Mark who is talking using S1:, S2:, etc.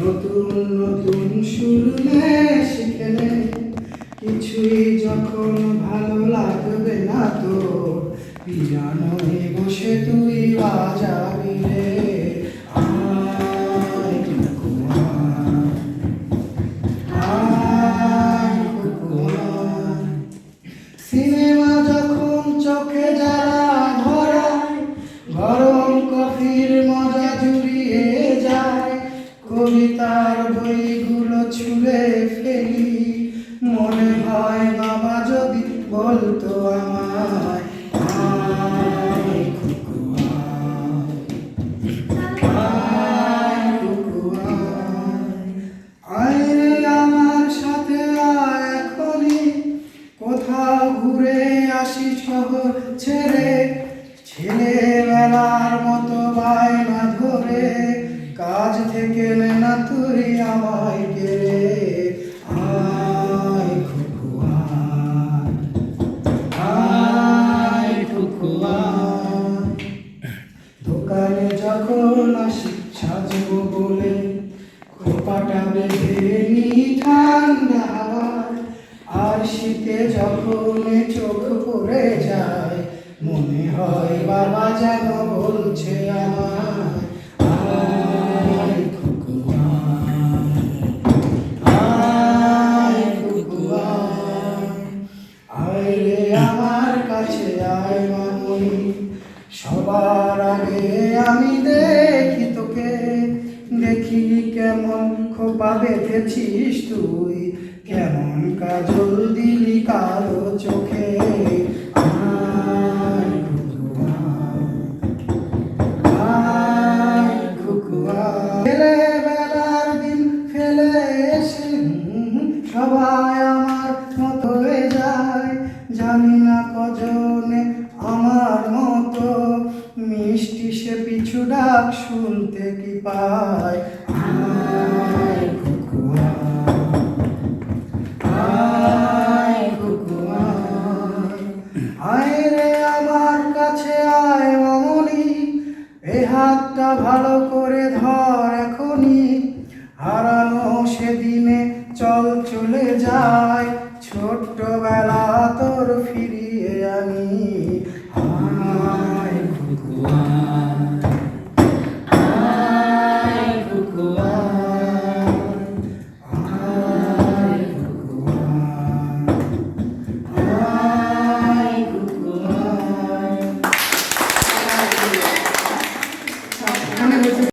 S1: নতুন নতুন সুর নে শিখে নে, কিছুই যখন ভালো লাগবে না তো পিয়ানোয় বসে তুই বাজাবি রে। আয় কুকু আয় কুকু আয়। সিনেমা যখন চোখে জ্বালা ধরায়, গরম কফির মজা জুড়িয়ে যায়, কবিতার বইগুলো ছুঁড়ে ফেলি, মনে হয় বাবা যদি বলতো আমায় আয় কুকু আয় কুকু আয়। আয় রে আমার সাথে আয় এখনই, কোথাও ঘুরে আসি শহর ছেড়ে, ছেলেবেলার মতো বায়না ধরে, কাজ থেকে নে না তুই আমায় কেড়ে। আয় কুকু আয় আয় কুকু আয়। দোকানে যখন আসি সাজবো বলে, খোপাটা বেঁধে নি ঠান্ডা হাওয়ায়, আর শীতে যখন চোখ পড়ে যায়, মনে হয় বাবা যেন বলছে আমায় আয় কুকু আয় কুকু আয়। আয় রে আমার কাছে আয় মামনি, সবার আগে আমি দেখি তোকে, দেখি কেমন খোপা বেঁধেছিস তুই, কেমন কাজল দিলি কালো চোখে। আয় কুকু আয় কুকু আয়। ছেলেবেলার দিন ফেলে এসে সবাই আমার মতো হয়ে যায়, জানি না কজনে আমার মতো মিষ্টি সে পিছু ডাক শুনতে কি পায়। আয় কুকু আয় কুকু আয়। আয় রে আমার কাছে আয় মামনি, এই হাতটা ভালো করে ধর এখনই, হারানো সেদিনে চল চলে যায়।